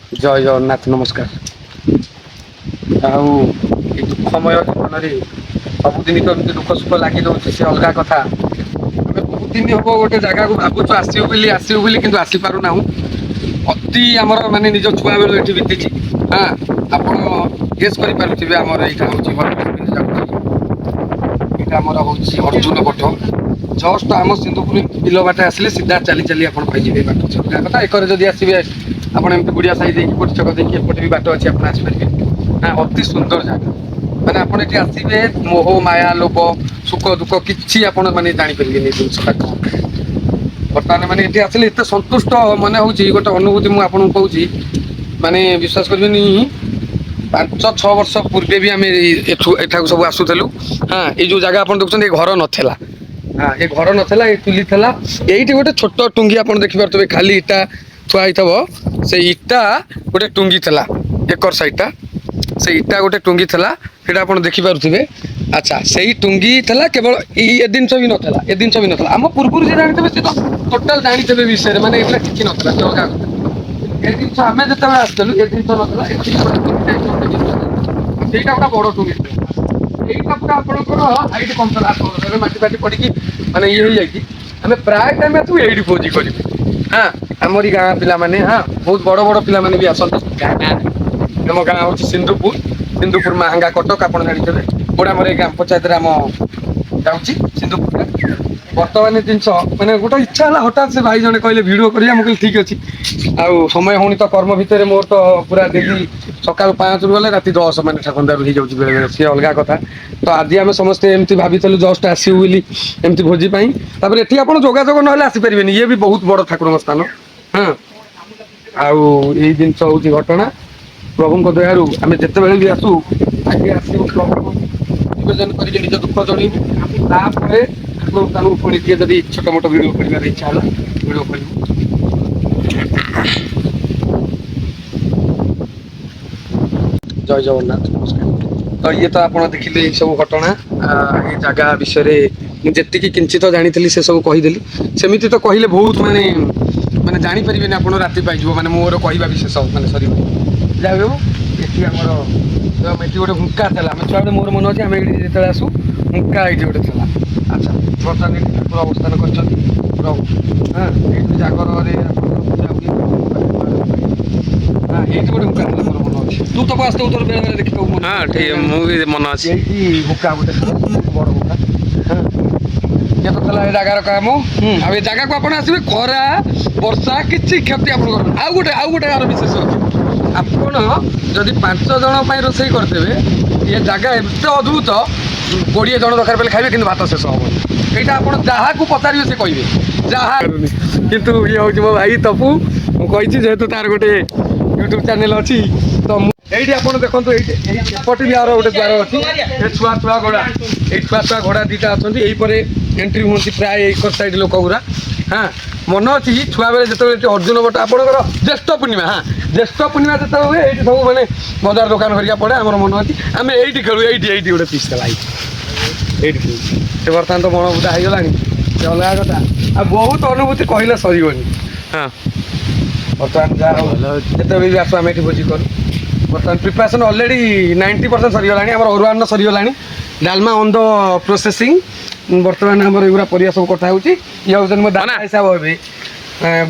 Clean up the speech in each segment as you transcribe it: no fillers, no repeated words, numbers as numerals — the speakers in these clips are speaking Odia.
ଜୟ ଜଗନ୍ନାଥ ନମସ୍କାର। ଆଉ ଏ ଦୁଃଖମୟ ଜୀବନରେ ସବୁଦିନ ତ ଏମିତି ଦୁଃଖ ସୁଖ ଲାଗି ରହୁଛି, ସେ ଅଲଗା କଥା। ଆମେ ବହୁତ ଦିନ ହବ ଗୋଟେ ଜାଗାକୁ ଭାବୁଛୁ ଆସିବୁ ବୋଲି କିନ୍ତୁ ଆସିପାରୁନାହୁଁ। ଅତି ଆମର ମାନେ ନିଜ ଛୁଆ ବେଳୁ ଏଠି ବିତିଛି। ହଁ, ଆପଣ ଗେସ୍ କରିପାରୁଥିବେ ଆମର ଏଇଟା ହଉଛି ଏଇଟା ଆମର ହଉଛି ଅର୍ଜୁନ ପଠ। ଜଷ୍ଟ ଆମ ସିନ୍ଧୁପୁର ବିଲ ବାଟେ ଆସିଲେ ସିଧା ଚାଲି ଚାଲି ଆପଣ ପାଇଯିବେ ବାଟ କଥା। ଏକରେ ଯଦି ଆସିବେ ଆପଣ ଏମିତି ଗୁଡିଆ ସାହି ଦେଇକି ଗୋଟେ ଛକ ଦେଇକି ଏପଟେ ବି ବାଟ ଅଛି, ଆପଣ ଆସିପାରିବେ। ନା ଅତି ସୁନ୍ଦର ଜାଗା। ମାନେ ଆପଣ ଏଠି ଆସିବେ ମୋହ ମାୟା ଲୋଭ ସୁଖ ଦୁଃଖ କିଛି ଆପଣ ମାନେ ଜାଣିପାରିବେନି ଏ ଜିନିଷଟା କଣ। ବର୍ତ୍ତମାନ ମାନେ ଏଠି ଆସିଲେ ଏତେ ସନ୍ତୁଷ୍ଟ ମନେ ହଉଛି, ଗୋଟେ ଅନୁଭୂତି ମୁଁ ଆପଣଙ୍କୁ କହୁଛି। ମାନେ ବିଶ୍ୱାସ କରିବେନି, 5-6 ବର୍ଷ ପୂର୍ବେ ବି ଆମେ ଏଠାକୁ ସବୁ ଆସୁଥିଲୁ। ହଁ, ଏଇ ଯୋଉ ଜାଗା ଆପଣ ଦେଖୁଛନ୍ତି ଏ ଘର ନଥିଲା। ହଁ, ଏ ଘର ନଥିଲା, ଏ ଚୁଲି ଥିଲା। ଏଇଠି ଗୋଟେ ଛୋଟ ଟୁଙ୍ଗି ଆପଣ ଦେଖିପାରୁଥିବେ, ଖାଲି ଇଟା ଥୁଆ ହେଇଥିବ। ସେଇ ଇଟା ଗୋଟେ ଟୁଙ୍ଗି ଥିଲା, ଏକର ସାଇଡଟା। ସେଇ ଇଟା ଗୋଟେ ଟୁଙ୍ଗି ଥିଲା, ସେଇଟା ଆପଣ ଦେଖିପାରୁଥିବେ। ଆଚ୍ଛା, ସେଇ ଟୁଙ୍ଗି ଥିଲା କେବଳ ଏ ଜିନିଷ ବି ନଥିଲା, ଏ ଜିନିଷ ବି ନଥିଲା। ଆମ ପୂର୍ବରୁ ଯେ ଜାଣିଥିବେ ସେ ତ ଟୋଟାଲ ଜାଣିଥିବେ ବିଷୟରେ, ମାନେ ଏଇଟା କିଛି ନଥିଲା, ସେ ଅଲଗା କଥା। ଏ ଜିନିଷ ଆମେ ଯେତେବେଳେ ଆସିଥିଲୁ ଏ ଜିନିଷ ନଥିଲା। ସେଇଟା ଗୋଟେ ବଡ ଟୁଙ୍ଗି ଥିଲା। ଏଇଟା ପୁରା ଆପଣଙ୍କର ହାଇଟ୍ କମ ଥିଲା, ମାଟି ଫାଟି ପଡିକି ମାନେ ଇଏ ହେଇଯାଇଛି। ଆମେ ପ୍ରାୟ ଟାଇମ୍ ଆସିବୁ ଏଇଠି ଭୋଜି କରିବୁ। ହଁ, ଆମରି ଗାଁ ପିଲାମାନେ, ହଁ ବହୁତ ବଡ ବଡ ପିଲାମାନେ ବି ଆସନ୍ତି। ଆମ ଗାଁ ହଉଛି ସିନ୍ଧୁପୁର ମାହାଙ୍ଗା କଟକ ଆପଣ ଜାଣିଥିବେ। ଗୋଟେ ଆମର ଏଇ ଗ୍ରାମ ପଞ୍ଚାୟତରେ ଆମ ଯାଉଛି ସିନ୍ଧୁପୁରରେ। ବର୍ତ୍ତମାନ ଜିନିଷ ମାନେ ଗୋଟେ ଇଚ୍ଛା ହେଲା, ହଠାତ୍ ସେ ଭାଇ ଜଣେ କହିଲେ ଭିଡିଓ କରିବା। ମୁଁ କହିଲି ଠିକ ଅଛି। ଆଉ ସମୟ ହଉନି ତ କର୍ମ ଭିତରେ, ମୋର ତ ପୁରା ଡେଲି ସକାଳୁ 5ରୁ ଗଲେ ରାତି 10 ମାନେ ଠାକୁରଦାରୁ ହେଇଯାଉଛି ବେଳେ ବେଳେ, ସିଏ ଅଲଗା କଥା। ତ ଆଜି ଆମେ ସମସ୍ତେ ଏମିତି ଭାବିଥିଲୁ ଜଷ୍ଟ ଆସିବୁ ବୋଲି ଏମିତି ଭୋଜି ପାଇଁ। ତାପରେ ଏଠି ଆପଣ ଯୋଗାଯୋଗ ନହେଲେ ଆସିପାରିବେନି, ଇଏ ବି ବହୁତ ବଡ ଠାକୁରଙ୍କ ସ୍ଥାନ। ହଁ, ଆଉ ଏଇ ଜିନିଷ ହଉଛି ଘଟଣା। ପ୍ରଭୁଙ୍କ ଦୟାରୁ ଆମେ ଯେତେବେଳେ ବି ଆସୁ ଆଗେ ଆସିବୁ ପ୍ରଭୁଙ୍କୁ ନିବେଦନ କରିକି ନିଜ ଦୁଃଖ ଜଣେଇବୁ। ତାପରେ ଠାକୁରଙ୍କୁ ପୁଣି ଟିକେ ଯଦି ଛୋଟ ମୋଟ ଭିଡିଓ କରିବାର ଇଚ୍ଛା ହେଲା ଭିଡିଓ କରିବୁ। ଜୟ ଜଗନ୍ନାଥ ନମସ୍କାର। ତ ଇଏ ତ ଆପଣ ଦେଖିଲେ ଏଇ ସବୁ ଘଟଣା। ଏଇ ଜାଗା ବିଷୟରେ ମୁଁ ଯେତିକି କିଞ୍ଚିତ ଜାଣିଥିଲି ସେ ସବୁ କହିଦେଲି। ସେମିତି ତ କହିଲେ ବହୁତ ମାନେ ଜାଣିପାରିବେନି ଆପଣ, ରାତି ପାଇଯିବ। ମାନେ ମୋର କହିବା ବିଶେଷ ମାନେ ସରିବନି। ଯାହା ବି ହଉ, ଏଠି ଆମର ଏଠି ଗୋଟେ ହୁଙ୍କା ଥିଲା। ଆମେ ଛୁଆବେଳେ ମୋର ମନେ ଅଛି, ଆମେ ଏଇଠି ଯେତେବେଳେ ଆସୁ ହୁଙ୍କା ଏଇଠି ଗୋଟେ ଥିଲା। ଆଚ୍ଛା, ବର୍ତ୍ତମାନ ଏଠି ଠାକୁର ଅବସ୍ଥାନ କରିଛନ୍ତି ପ୍ରଭୁ। ହଁ, ଏଇଠି ଜାଗରରେ ଏଇଠି ଗୋଟେ ହୁଙ୍କା ଥିଲା, ମୋର ମନେ ଅଛି। ତୁ ତ ଆସିଥିବୁ, ତୋର ବେଳେ ବେଳେ ଦେଖିବାକୁ ମନେ ହଁ ପଡୁଛି, ଠିକ, ମୁଁ ବି ମନେ ଅଛି। ଏଇଠି ହୁଙ୍କା ଗୋଟେ ଥିଲା, ବଡ ହୁଙ୍କା। ଇଏ ତ ଥିଲା ଏ ଜାଗାର କାମ। ଆଉ ଏ ଜାଗାକୁ ଆପଣ ଆସିବେ, ଖରା ବର୍ଷା କିଛି କ୍ଷତି ଆପଣଙ୍କର ନାହିଁ। ଆଉ ଗୋଟେ ଆର ବିଶେଷ ଅଛି, ଆପଣ ଯଦି 5 ଜଣ ପାଇଁ ରୋଷେଇ କରିଦେବେ, ଏ ଜାଗା ଏତେ ଅଦ୍ଭୁତ। 20 ଜଣ ଦରକାର ପଇଲେ ଖାଇବେ, କିନ୍ତୁ ଭାତ ଶେଷ ହବନି। ଏଇଟା ଆପଣ ଯାହାକୁ ପଚାରିବେ ସେ କହିବେ। ଯାହା କିନ୍ତୁ ଇଏ ହଉଛି ମୋ ଭାଇ ତପୁ। ମୁଁ କହିଛି ଯେହେତୁ ତାର ଗୋଟେ ୟୁଟ୍ୟୁବ ଚ୍ୟାନେଲ ଅଛି, ତ ମୁଁ ଏଇଠି ଆପଣ ଦେଖନ୍ତୁ, ଏଇଠି ଏପଟେ ବି ଆର ଗୋଟେ ଦ୍ୱାର ଅଛି। ଏ ଛୁଆ ଘୋଡା, ଏଇ ଛୁଆ ଘୋଡା ଦିଟା ଅଛନ୍ତି। ଏଇପରେ ଏଣ୍ଟ୍ରି ହୁଅନ୍ତି ପ୍ରାୟ ଏକର ସାଇଡ ଲୋକ ଗୁରା। ହଁ, ମନେ ଅଛି ଛୁଆବେଳେ ଯେତେବେଳେ ଏଠି ଅର୍ଜୁନ ପଠ ଆପଣଙ୍କର ଜ୍ୟେଷ୍ଠ ପୂର୍ଣ୍ଣିମା। ହଁ, ଜ୍ୟେଷ୍ଠ ପୂର୍ଣ୍ଣିମା ଯେତେବେଳେ ହୁଏ, ଏଇଠି ସବୁ ମାନେ ବଜାର ଦୋକାନ ହେରିକା ପଡେ। ଆମର ମନେ ଅଛି, ଆମେ ଏଇଠି ଖେଳୁ। ଏଇଠି ଗୋଟେ ପିସ୍ ଥିଲା ଏଇଠି ଖେଳୁ। ସେ ବର୍ତ୍ତମାନ ତ ବଣ ବୁଦା ହେଇଗଲାଣି, ସେ ଅଲଗା କଥା। ଆଉ ବହୁତ ଅନୁଭୂତି କହିଲେ ସରିବନି। ହଁ, ବର୍ତ୍ତମାନ ଯାହା ହଉ, ଯେତେବେଳେ ବି ଆସୁ ଆମେ ଏଠି ଭୋଜି କରୁ। ବର୍ତ୍ତମାନ ପ୍ରିପାରେସନ୍ ଅଲରେଡି 90% ସରିଗଲାଣି। ଆମର ଅରୁଆନ୍ନ ସରିଗଲାଣି, ଡାଲମା ଅନ୍ ଦ ପ୍ରୋସେସିଂ। ବର୍ତ୍ତମାନ ଆମର ଏଇଗୁଡ଼ା ପରିବା ସବୁ କଟା ହେଉଛି। ଇଏ ହେଉଛନ୍ତି ମୋ ଦାଦା ଅନା ହିସାବ ହେବେ,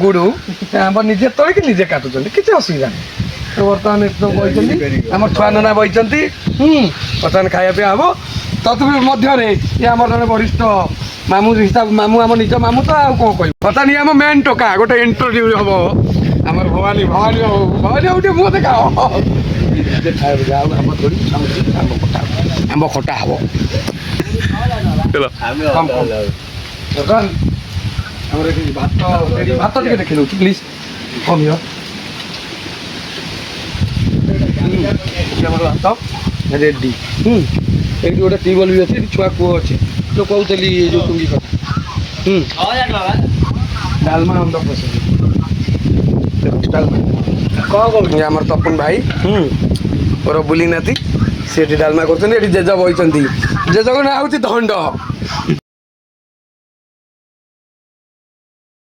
ଗୁଡୁ। ଆମର ନିଜେ ତୋଳିକି ନିଜେ କାଟୁଛନ୍ତି, କିଛି ଅସୁବିଧା ନାହିଁ। ବର୍ତ୍ତମାନ ଏଠି ସବୁ ବଇଛନ୍ତି, ଆମର ଛୁଆ ନନା ବଇଛନ୍ତି। ବର୍ତ୍ତମାନ ଖାଇବା ପିଇବା ହବ। ତତ୍ ମଧ୍ୟରେ ଇଏ ଆମର ଜଣେ ବରିଷ୍ଠ ମାମୁଁ ହିସାବ, ମାମୁଁ ଆମ ନିଜ ମାମୁଁ ତ ଆଉ କଣ କହିବୁ। ବର୍ତ୍ତମାନ ଇଏ ଆମ ମେନ୍ ଟୋକା, ଗୋଟେ ଇଣ୍ଟରଭ୍ୟୁ ହବ ଆମର ଭବାନୀ ଟିକେ ମୁହଁ ଦେଖାଅ। ଆମ୍ବ ଖଟା ହବ। ବର୍ତ୍ତମାନ ଆମର ଏଠି ଭାତ ଟିକେ ଦେଖି ଦଉଛି ପ୍ଲିଜ୍। ଆମର ଭାତ ରେଡି। ଏଇଠି ଗୋଟେ ଟ୍ୟୁବଲ୍ ବି ଅଛି, ଏଠି ଛୁଆ କୂଅ ଅଛି। ଯୋଉ କହୁଥିଲି ଯୋଉ ଟୁଙ୍ଗି କଥା। ଡାଲମା ଅନ୍ ଦ ପ୍ରୋସେସ୍। କଣ କହୁଛି ଆମର ତପନ ଭାଇ, ମୋର ବୁଲି ନାତି। ସେ ଏଠି ଡାଲମା କରୁଛନ୍ତି, ଏଠି ଜେଜ ବଇଛନ୍ତି। ଜେଜଙ୍କ ନାଁ ହଉଛି ଧଣ୍ଡ।